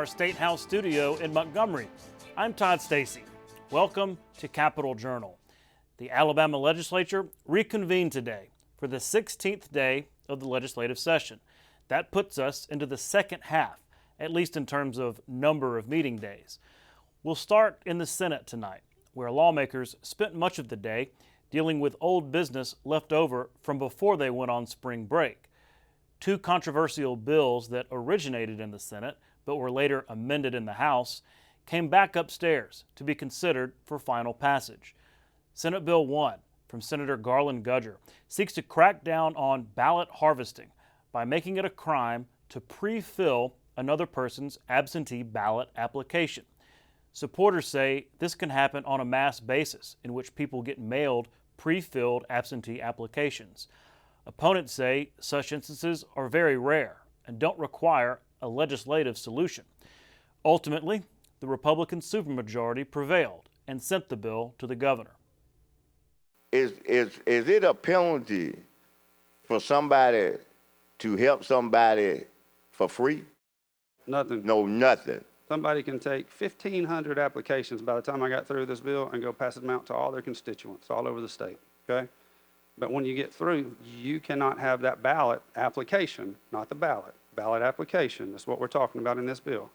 our State House studio in Montgomery. I'm Todd Stacy. Welcome to Capitol Journal. The Alabama legislature reconvened today for the 16th day of the legislative session. That puts us into the second half, at least in terms of number of meeting days. We'll start in the Senate tonight, where lawmakers spent much of the day dealing with old business left over from before they went on spring break. Two controversial bills that originated in the Senate but were later amended in the House came back upstairs to be considered for final passage. Senate Bill 1 from Senator Garland Gudger seeks to crack down on ballot harvesting by making it a crime to pre-fill another person's absentee ballot application. Supporters say this can happen on a mass basis in which people get mailed pre-filled absentee applications. Opponents say such instances are very rare and don't require a legislative solution. Ultimately, the Republican supermajority prevailed and sent the bill to the governor. Is it a penalty for somebody to help somebody for free? Nothing. No, nothing. Somebody can take 1,500 applications by the time I got through this bill and go pass them out to all their constituents all over the state, okay? But when you get through, you cannot have that ballot application, not the ballot application, that's what we're talking about in this bill,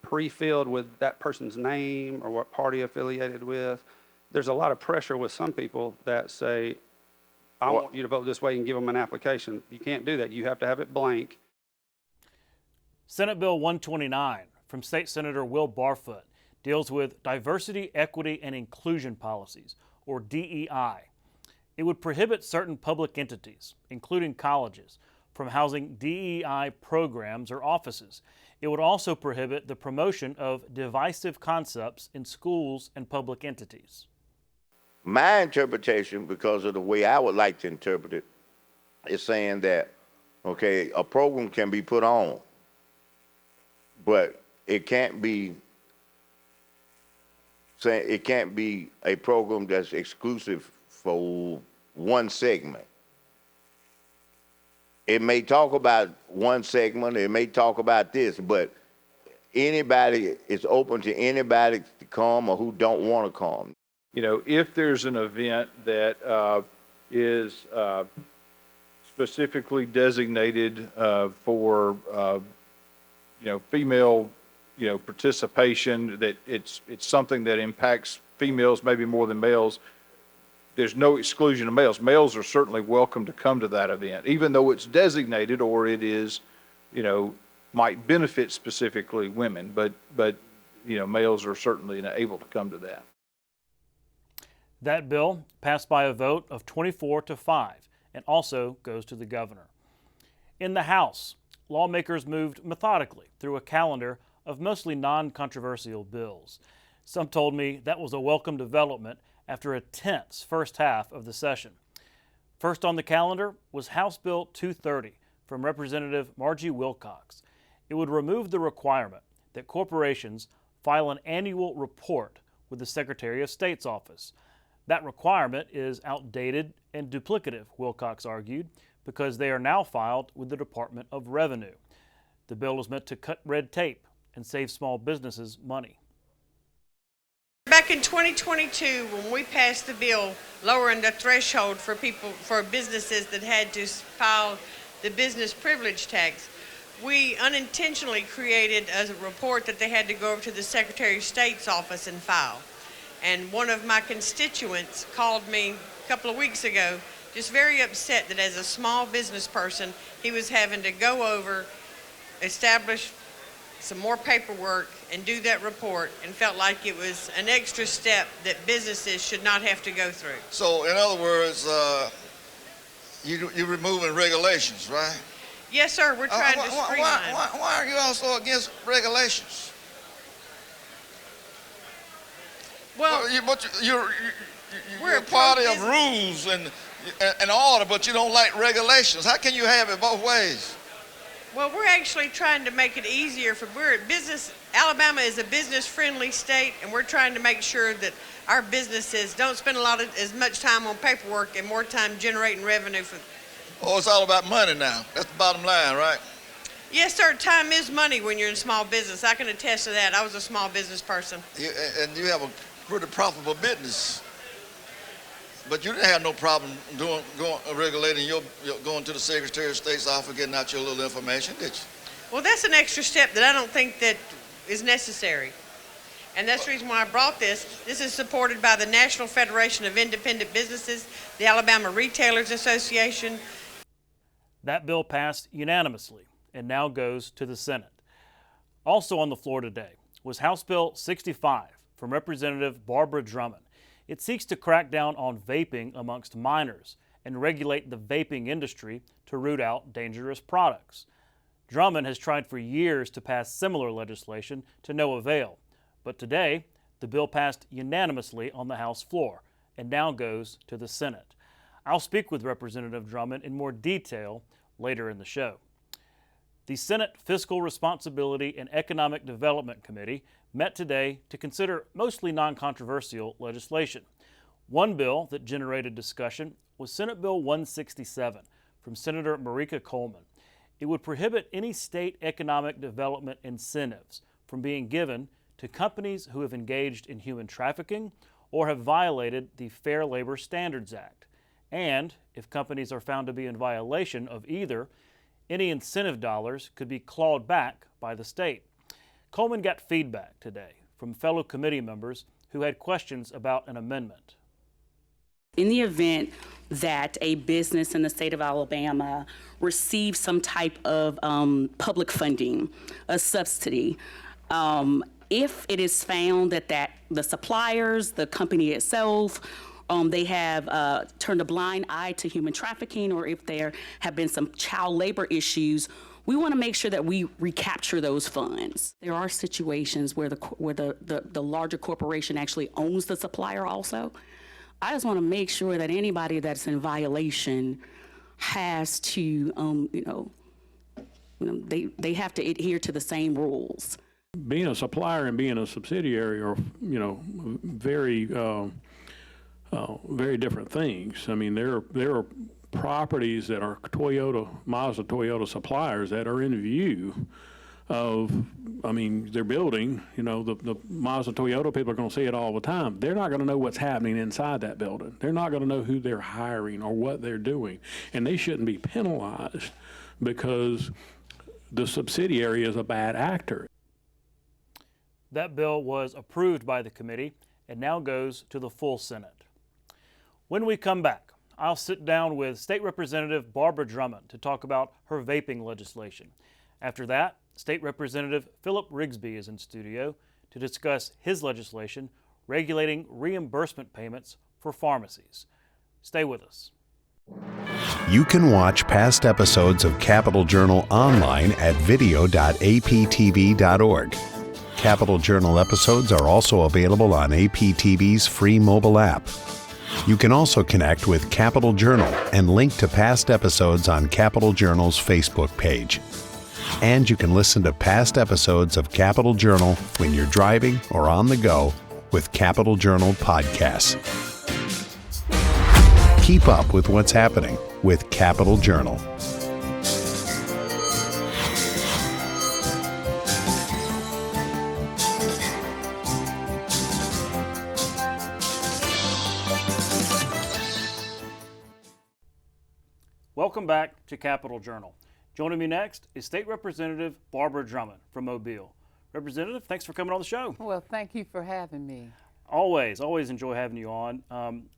pre-filled with that person's name or what party affiliated with. There's a lot of pressure with some people that say, I want you to vote this way and give them an application. You can't do that. You have to have it blank. Senate Bill 129 from State Senator Will Barfoot deals with diversity, equity, and inclusion policies, or DEI. It would prohibit certain public entities, including colleges, from housing DEI programs or offices. It would also prohibit the promotion of divisive concepts in schools and public entities. My interpretation, because of the way I would like to interpret it, is saying that, okay, a program can be put on, but it can't be a program that's exclusive for one segment. It may talk about one segment, it may talk about this, but anybody is open to anybody to come or who don't want to come. You know, if there's an event that is specifically designated for, female, participation, that it's something that impacts females maybe more than males, there's no exclusion of males. Males are certainly welcome to come to that event, even though it's designated or it is, might benefit specifically women, but males are certainly able to come to that. That bill passed by a vote of 24-5 and also goes to the governor. In the House, lawmakers moved methodically through a calendar of mostly non-controversial bills. Some told me that was a welcome development after a tense first half of the session. First on the calendar was House Bill 230 from Representative Margie Wilcox. It would remove the requirement that corporations file an annual report with the Secretary of State's office. That requirement is outdated and duplicative, Wilcox argued, because they are now filed with the Department of Revenue. The bill is meant to cut red tape and save small businesses money. Back in 2022, when we passed the bill lowering the threshold for businesses that had to file the business privilege tax, we unintentionally created a report that they had to go over to the Secretary of State's office and file. And one of my constituents called me a couple of weeks ago, just very upset that as a small business person, he was having to go over, establish some more paperwork and do that report, and felt like it was an extra step that businesses should not have to go through. So in other words, you're removing regulations, right? Yes, sir. We're trying to streamline. Why are you also against regulations? Well, you're a party of rules and order, but you don't like regulations. How can you have it both ways? Well, we're actually trying to make it easier Alabama is a business-friendly state, and we're trying to make sure that our businesses don't spend as much time on paperwork and more time generating revenue for. Oh, it's all about money now. That's the bottom line, right? Yes, sir, time is money when you're in small business. I can attest to that. I was a small business person. And you have a pretty profitable business. But you didn't have no problem regulating going to the Secretary of State's office, getting out your little information, did you? Well, that's an extra step that I don't think that is necessary. And that's the reason why I brought this. This is supported by the National Federation of Independent Businesses, the Alabama Retailers Association. That bill passed unanimously and now goes to the Senate. Also on the floor today was House Bill 65 from Representative Barbara Drummond. It seeks to crack down on vaping amongst minors and regulate the vaping industry to root out dangerous products. Drummond has tried for years to pass similar legislation to no avail, but today the bill passed unanimously on the House floor and now goes to the Senate. I'll speak with Representative Drummond in more detail later in the show. The Senate Fiscal Responsibility and Economic Development Committee met today to consider mostly non-controversial legislation. One bill that generated discussion was Senate Bill 167 from Senator Marika Coleman. It would prohibit any state economic development incentives from being given to companies who have engaged in human trafficking or have violated the Fair Labor Standards Act. And if companies are found to be in violation of either, any incentive dollars could be clawed back by the state. Coleman got feedback today from fellow committee members who had questions about an amendment. In the event that a business in the state of Alabama receives some type of public funding, a subsidy, if it is found that the suppliers, the company itself, they have turned a blind eye to human trafficking, or if there have been some child labor issues, we want to make sure that we recapture those funds. There are situations where the larger corporation actually owns the supplier also. I just want to make sure that anybody that's in violation has to, they have to adhere to the same rules. Being a supplier and being a subsidiary are, very different things. I mean, there are properties that are Mazda Toyota suppliers that are in view of, they're building, the Mazda Toyota people are going to see it all the time. They're not going to know what's happening inside that building. They're not going to know who they're hiring or what they're doing. And they shouldn't be penalized because the subsidiary is a bad actor. That bill was approved by the committee and now goes to the full Senate. When we come back, I'll sit down with State Representative Barbara Drummond to talk about her vaping legislation. After that, State Representative Phillip Rigsby is in studio to discuss his legislation regulating reimbursement payments for pharmacies. Stay with us. You can watch past episodes of Capital Journal online at video.aptv.org. Capital Journal episodes are also available on APTV's free mobile app. You can also connect with Capital Journal and link to past episodes on Capital Journal's Facebook page. And you can listen to past episodes of Capital Journal when you're driving or on the go with Capital Journal podcasts. Keep up with what's happening with Capital Journal. Welcome back to Capital Journal. Joining me next is State Representative Barbara Drummond from Mobile. Representative, thanks for coming on the show. Well, thank you for having me. Always enjoy having you on.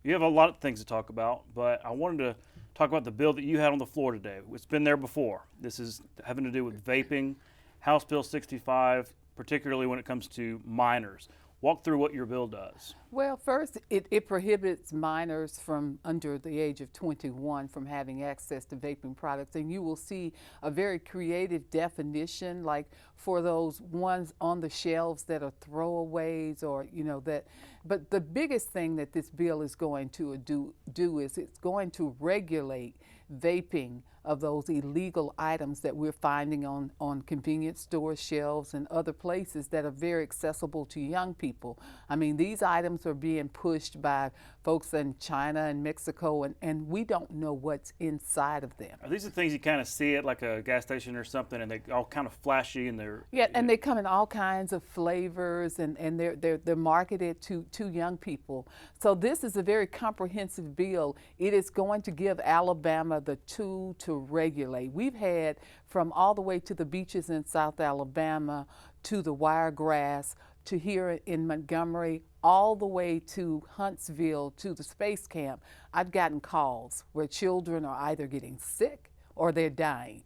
You have a lot of things to talk about, but I wanted to talk about the bill that you had on the floor today. It's been there before. This is having to do with vaping, House Bill 65, particularly when it comes to minors. Walk through what your bill does. Well, first, it prohibits minors from under the age of 21 from having access to vaping products. And you will see a very creative definition, like for those ones on the shelves that are throwaways or, that. But the biggest thing that this bill is going to do is it's going to regulate vaping of those illegal items that we're finding on convenience store shelves and other places that are very accessible to young people. I mean, these items programs are being pushed by folks in China and Mexico, and we don't know what's inside of them. Are these the things you kind of see at like a gas station or something, and they all kind of flashy and they're and they come in all kinds of flavors, and they're marketed to young people. So this is a very comprehensive bill. It is going to give Alabama the tool to regulate. We've had from all the way to the beaches in South Alabama, to the Wiregrass, to here in Montgomery, all the way to Huntsville, to the space camp. I've gotten calls where children are either getting sick or they're dying.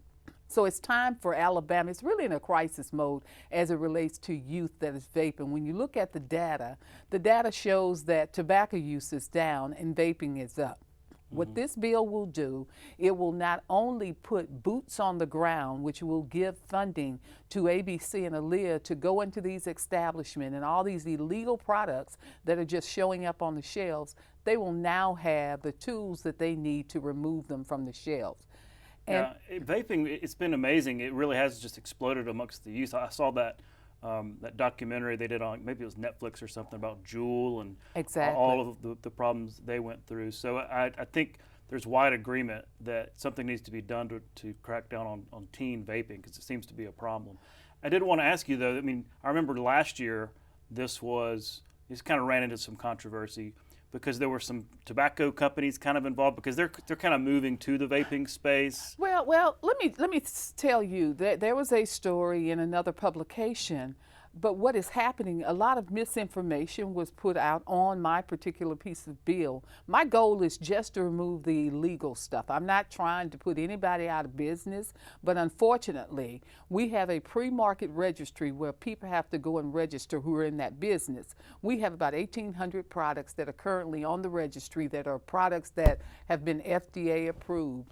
So it's time for Alabama. It's really in a crisis mode as it relates to youth that is vaping. When you look at the data shows that tobacco use is down and vaping is up. What this bill will do, it will not only put boots on the ground, which will give funding to ABC and Aaliyah to go into these establishments and all these illegal products that are just showing up on the shelves, they will now have the tools that they need to remove them from the shelves. And vaping, it's been amazing. It really has just exploded amongst the youth. I saw that documentary they did on, maybe it was Netflix or something, about Juul and all of the problems they went through. So I think there's wide agreement that something needs to be done to crack down on teen vaping, because it seems to be a problem. I did want to ask you though, I mean, I remember last year this kind of ran into some controversy because there were some tobacco companies kind of involved because they're kind of moving to the vaping space. Well, let me tell you that there was a story in another publication, but what is happening, a lot of misinformation was put out on my particular piece of bill. My goal is just to remove the illegal stuff. I'm not trying to put anybody out of business, but unfortunately, we have a pre-market registry where people have to go and register who are in that business. We have about 1,800 products that are currently on the registry that are products that have been FDA approved.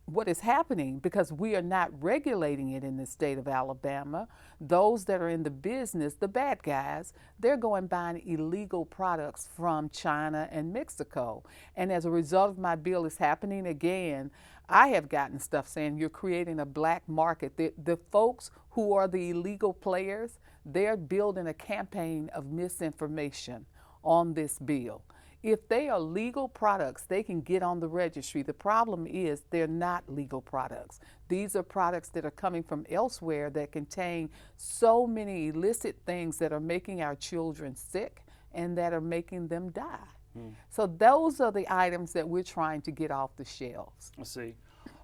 What is happening, because we are not regulating it in the state of Alabama, those that are in the business, the bad guys, they're going buying illegal products from China and Mexico. And as a result of my bill is happening again, I have gotten stuff saying you're creating a black market. The folks who are the illegal players, they're building a campaign of misinformation on this bill. If they are legal products, they can get on the registry. The problem is they're not legal products. These are products that are coming from elsewhere that contain so many illicit things that are making our children sick and that are making them die. So those are the items that we're trying to get off the shelves. I see.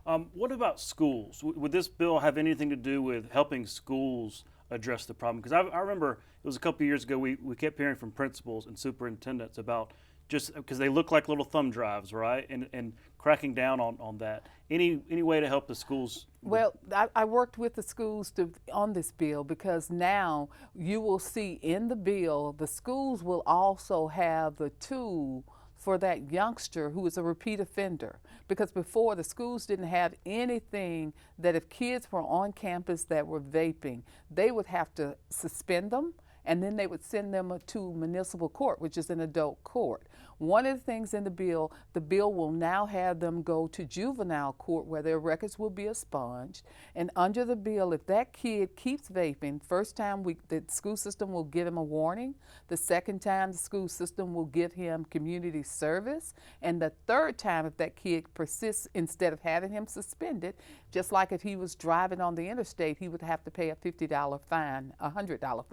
What about schools? Would this bill have anything to do with helping schools address the problem? Because I remember it was a couple years ago, we kept hearing from principals and superintendents about just because they look like little thumb drives, right? And cracking down on that. Any way to help the schools? Well, I worked with the schools on this bill, because now you will see in the bill, the schools will also have the tool for that youngster who is a repeat offender. Because before, the schools didn't have anything that if kids were on campus that were vaping, they would have to suspend them, and then they would send them to municipal court, which is an adult court. One of the things in the bill will now have them go to juvenile court where their records will be expunged. And under the bill, if that kid keeps vaping, first time the school system will give him a warning. The second time, the school system will give him community service. And the third time, if that kid persists, instead of having him suspended, just like if he was driving on the interstate, he would have to pay a $50 fine, $100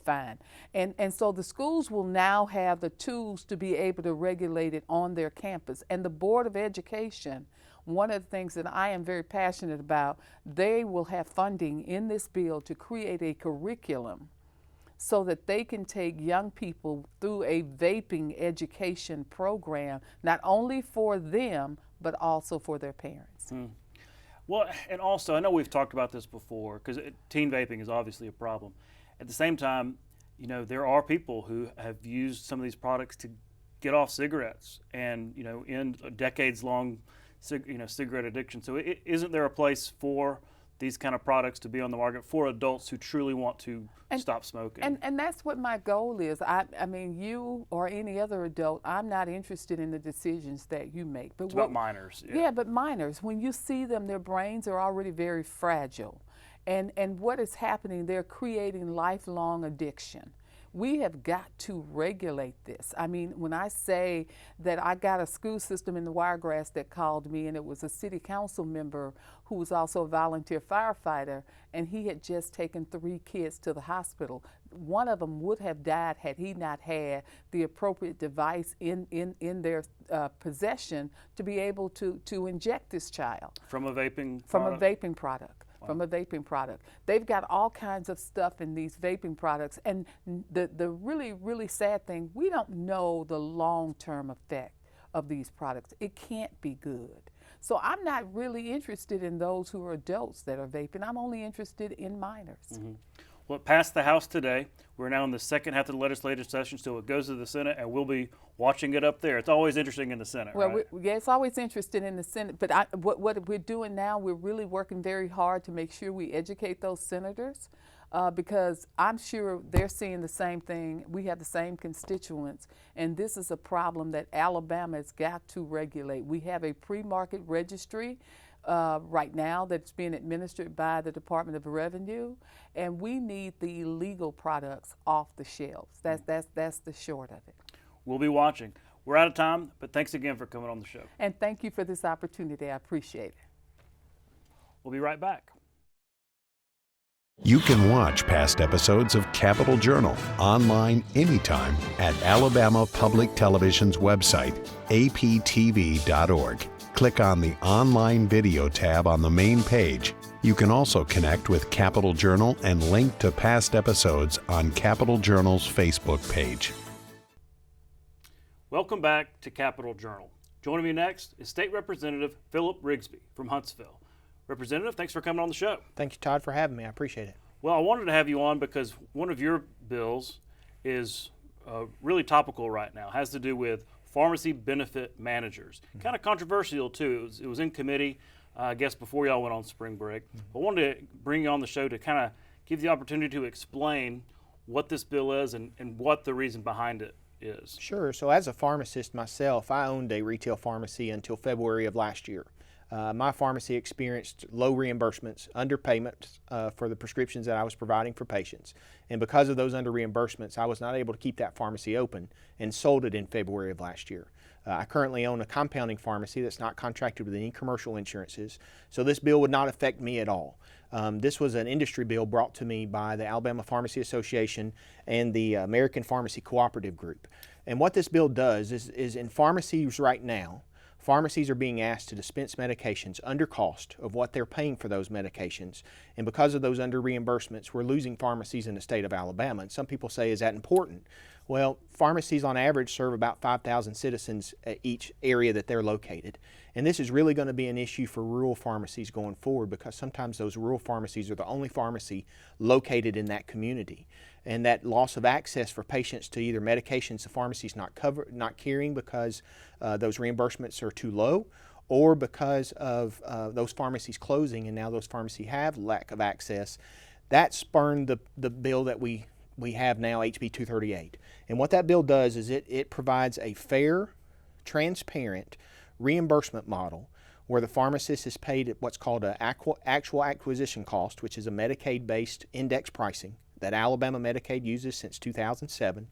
fine. And so the schools will now have the tools to be able to regulate it on their campus. And the Board of Education, one of the things that I am very passionate about, they will have funding in this bill to create a curriculum so that they can take young people through a vaping education program, not only for them, but also for their parents. Well, and also, I know we've talked about this before, because teen vaping is obviously a problem. At the same time, you know, there are people who have used some of these products to get off cigarettes and, you know, end a decades-long, cigarette addiction. So isn't there a place for these kind of products to be on the market for adults who truly want to stop smoking? And that's what my goal is. I mean, you or any other adult, I'm not interested in the decisions that you make. But it's about minors. Yeah, but minors, when you see them, their brains are already very fragile. And what is happening, they're creating lifelong addiction. We have got to regulate this. I mean, when I say that I got a school system in the Wiregrass that called me, and it was a city council member who was also a volunteer firefighter, and he had just taken 3 kids to the hospital. One of them would have died had he not had the appropriate device in their possession to be able to inject this child. From a vaping From product? a vaping product. Wow. From a vaping product. They've got all kinds of stuff in these vaping products, and the really, really sad thing, we don't know the long-term effect of these products. It can't be good. So I'm not really interested in those who are adults that are vaping. I'm only interested in minors. Mm-hmm. Well, it passed the House today. We're now in the second half of the legislative session, so it goes to the Senate, and we'll be watching it up there. It's always interesting in the Senate, well, right? Yeah, it's always interesting in the Senate, but what we're doing now, we're really working very hard to make sure we educate those senators, because I'm sure they're seeing the same thing. We have the same constituents, and this is a problem that Alabama has got to regulate. We have a pre-market registry right now that's being administered by the Department of Revenue, and we need the illegal products off the shelves. That's the short of it. We'll be watching. We're out of time, but thanks again for coming on the show. And thank you for this opportunity. I appreciate it. We'll be right back. You can watch past episodes of Capitol Journal online anytime at Alabama Public Television's website, aptv.org. Click on the Online Video tab on the main page. You can also connect with Capitol Journal and link to past episodes on Capitol Journal's Facebook page. Welcome back to Capitol Journal. Joining me next is State Representative Phillip Rigsby from Huntsville. Representative, thanks for coming on the show. Thank you, Todd, for having me. I appreciate it. Well, I wanted to have you on because one of your bills is really topical right now. It has to do with pharmacy benefit managers. Mm-hmm. Kind of controversial, too. It was in committee, I guess, before y'all went on spring break. Mm-hmm. I wanted to bring you on the show to kind of give the opportunity to explain what this bill is and what the reason behind it is. Sure. So as a pharmacist myself, I owned a retail pharmacy until February of last year. My pharmacy experienced low reimbursements, underpayments for the prescriptions that I was providing for patients. And because of those under reimbursements, I was not able to keep that pharmacy open and sold it in February of last year. I currently own a compounding pharmacy that's not contracted with any commercial insurances, so this bill would not affect me at all. This was an industry bill brought to me by the Alabama Pharmacy Association and the American Pharmacy Cooperative Group. And what this bill does is in pharmacies right now, pharmacies are being asked to dispense medications under cost of what they're paying for those medications. And because of those under reimbursements, we're losing pharmacies in the state of Alabama. And some people say, is that important? Well, pharmacies on average serve about 5,000 citizens at each area that they're located. And this is really going to be an issue for rural pharmacies going forward, because sometimes those rural pharmacies are the only pharmacy located in that community. And that loss of access for patients to either medications the pharmacy's not carrying because those reimbursements are too low, or because of those pharmacies closing and now those pharmacies have lack of access, that spurned the bill that we have now, HB 238. And what that bill does is it provides a fair, transparent reimbursement model where the pharmacist is paid at what's called an actual acquisition cost, which is a Medicaid-based index pricing that Alabama Medicaid uses since 2007,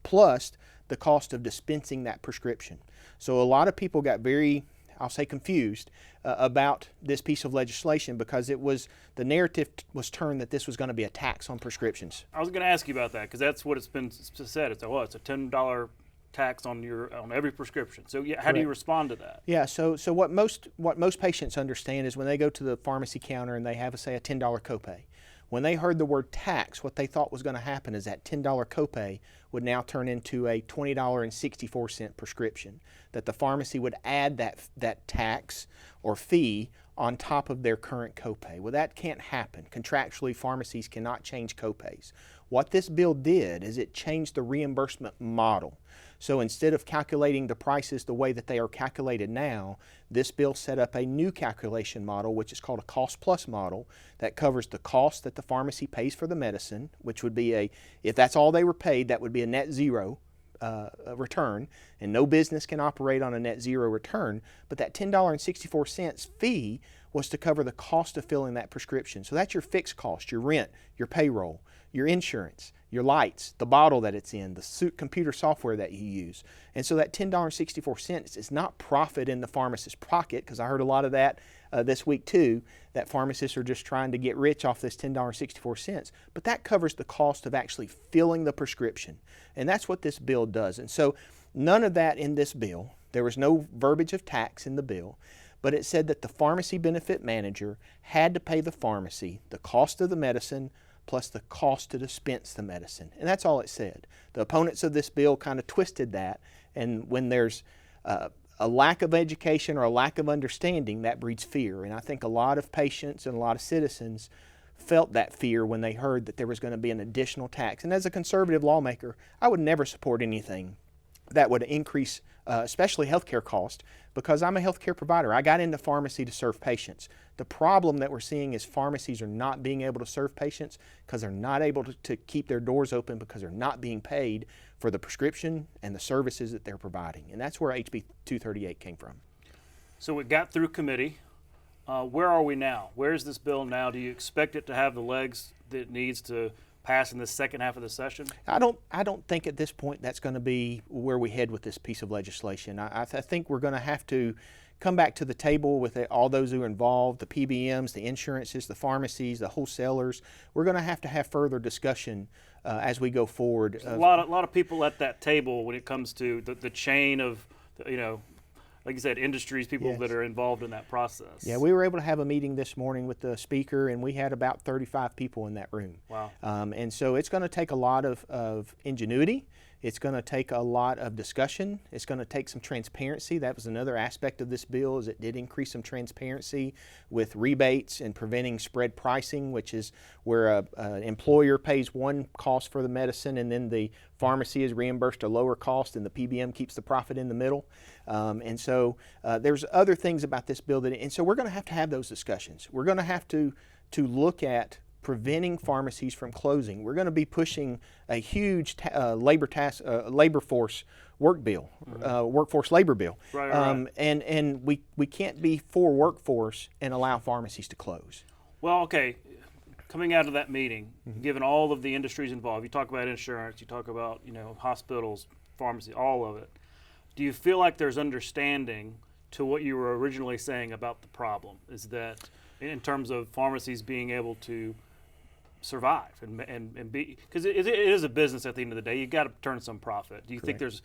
plus the cost of dispensing that prescription. So a lot of people got very, I'll say, confused about this piece of legislation because the narrative was turned that this was going to be a tax on prescriptions. I was going to ask you about that because that's what it's been said. It's a $10 tax on every prescription. So yeah, how do you respond to that? Yeah, so what most patients understand is when they go to the pharmacy counter and they have, say, a $10 copay. When they heard the word tax, what they thought was going to happen is that $10 copay would now turn into a $20.64 prescription, that the pharmacy would add that tax or fee on top of their current copay. Well, that can't happen. Contractually, pharmacies cannot change copays. What this bill did is it changed the reimbursement model. So instead of calculating the prices the way that they are calculated now, this bill set up a new calculation model, which is called a cost-plus model, that covers the cost that the pharmacy pays for the medicine, which would be if that's all they were paid, that would be a net zero return, and no business can operate on a net zero return. But that $10.64 fee was to cover the cost of filling that prescription. So that's your fixed cost, your rent, your payroll, your insurance, your lights, the bottle that it's in, the computer software that you use. And so that $10.64 is not profit in the pharmacist's pocket, because I heard a lot of that this week too, that pharmacists are just trying to get rich off this $10.64, but that covers the cost of actually filling the prescription. And that's what this bill does. And so none of that in this bill. There was no verbiage of tax in the bill, but it said that the pharmacy benefit manager had to pay the pharmacy the cost of the medicine plus the cost to dispense the medicine. And that's all it said. The opponents of this bill kind of twisted that, and when there's a lack of education or a lack of understanding, that breeds fear. And I think a lot of patients and a lot of citizens felt that fear when they heard that there was going to be an additional tax. And as a conservative lawmaker, I would never support anything that would increase especially healthcare costs, because I'm a healthcare provider. I got into pharmacy to serve patients. The problem that we're seeing is pharmacies are not being able to serve patients because they're not able to keep their doors open, because they're not being paid for the prescription and the services that they're providing. And that's where HB 238 came from. So it got through committee. Where are we now? Where's this bill now? Do you expect it to have the legs that it needs to pass in the second half of the session? I don't think at this point that's going to be where we head with this piece of legislation. I think we're going to have to come back to the table with all those who are involved, the PBMs, the insurances, the pharmacies, the wholesalers. We're going to have further discussion as we go forward. A lot of people at that table when it comes to the chain of, like you said, industries, people Yes. that are involved in that process. Yeah, we were able to have a meeting this morning with the speaker, and we had about 35 people in that room. Wow. And so it's going to take a lot of ingenuity. It's going to take a lot of discussion. It's going to take some transparency. That was another aspect of this bill, is it did increase some transparency with rebates and preventing spread pricing, which is where an employer pays one cost for the medicine and then the pharmacy is reimbursed a lower cost and the PBM keeps the profit in the middle. And so there's other things about this bill and so we're going to have those discussions. We're going to have to look at preventing pharmacies from closing. We're going to be pushing a huge labor force work bill, workforce labor bill. Right. And we can't be for workforce and allow pharmacies to close. Well, okay. Coming out of that meeting, given all of the industries involved, you talk about insurance, you talk about hospitals, pharmacy, all of it. Do you feel like there's understanding to what you were originally saying about the problem? Is that in terms of pharmacies being able to survive and be, because it is a business at the end of the day, you've got to turn some profit. Do you think there's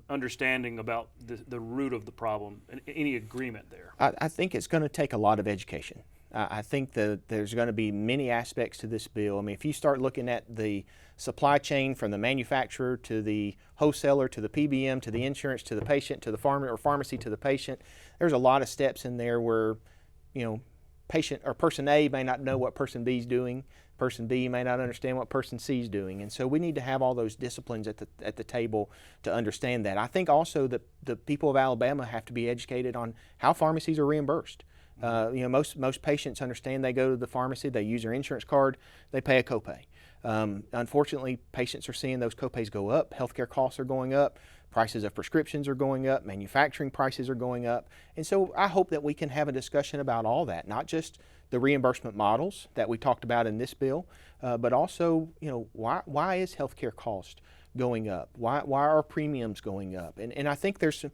understanding about the root of the problem and any agreement there? I think it's going to take a lot of education. I think that there's going to be many aspects to this bill. I mean, if you start looking at the supply chain from the manufacturer to the wholesaler to the PBM to the insurance to the patient to the pharmacy to the patient, there's a lot of steps in there where, patient or person A may not know what person B is doing. Person B may not understand what person C is doing. And so we need to have all those disciplines at the table to understand that. I think also that the people of Alabama have to be educated on how pharmacies are reimbursed. Most patients understand they go to the pharmacy, they use their insurance card, they pay a copay. Unfortunately, patients are seeing those copays go up, healthcare costs are going up, prices of prescriptions are going up, manufacturing prices are going up. And so I hope that we can have a discussion about all that, not just the reimbursement models that we talked about in this bill, but also, why is healthcare cost going up? Why are premiums going up? And I think there's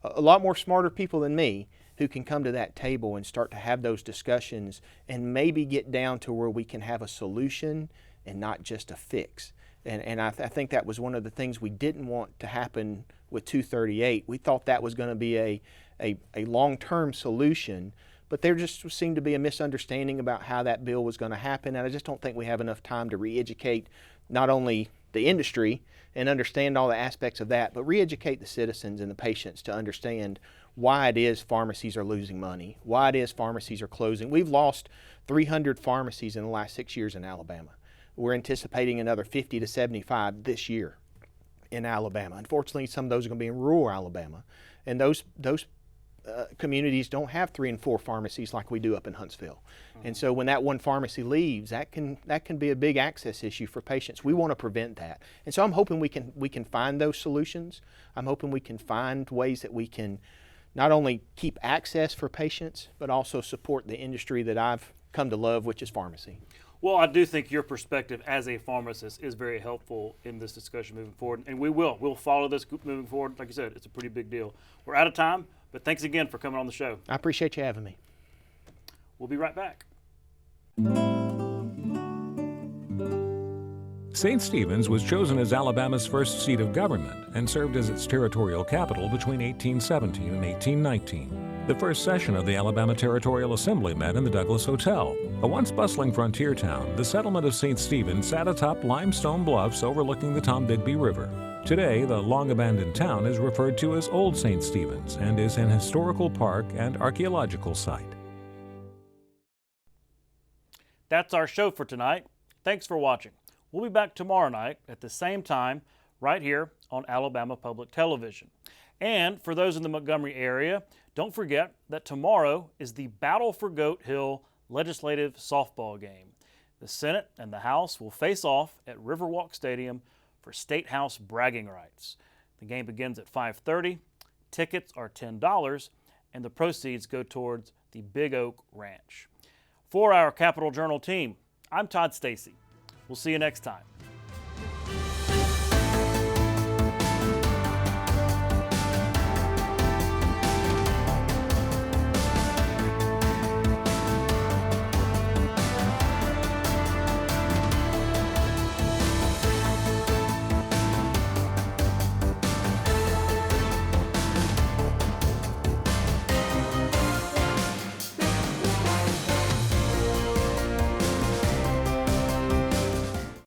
a lot more smarter people than me who can come to that table and start to have those discussions and maybe get down to where we can have a solution and not just a fix. And I think that was one of the things we didn't want to happen with 238. We thought that was going to be a long-term solution, but there just seemed to be a misunderstanding about how that bill was going to happen, and I just don't think we have enough time to re-educate not only the industry and understand all the aspects of that, but re-educate the citizens and the patients to understand why it is pharmacies are losing money, why it is pharmacies are closing. We've lost 300 pharmacies in the last 6 years in Alabama. We're anticipating another 50 to 75 this year in Alabama. Unfortunately, some of those are going to be in rural Alabama, and those communities don't have 3 and 4 pharmacies like we do up in Huntsville. And so when that one pharmacy leaves, that can be a big access issue for patients. We want to prevent that. And so I'm hoping we can find those solutions. I'm hoping we can find ways that we can not only keep access for patients, but also support the industry that I've come to love, which is pharmacy. Well, I do think your perspective as a pharmacist is very helpful in this discussion moving forward, and we'll follow this moving forward. Like I said, it's a pretty big deal. We're out of time, but thanks again for coming on the show. I appreciate you having me. We'll be right back. St. Stephen's was chosen as Alabama's first seat of government and served as its territorial capital between 1817 and 1819. The first session of the Alabama Territorial Assembly met in the Douglas Hotel. A once bustling frontier town, the settlement of St. Stephen's sat atop limestone bluffs overlooking the Tombigbee River. Today, the long-abandoned town is referred to as Old St. Stephen's and is an historical park and archaeological site. That's our show for tonight. Thanks for watching. We'll be back tomorrow night at the same time right here on Alabama Public Television. And for those in the Montgomery area, don't forget that tomorrow is the Battle for Goat Hill legislative softball game. The Senate and the House will face off at Riverwalk Stadium for State House bragging rights. The game begins at 5:30. Tickets are $10, and the proceeds go towards the Big Oak Ranch. For our Capital Journal team, I'm Todd Stacy. We'll see you next time.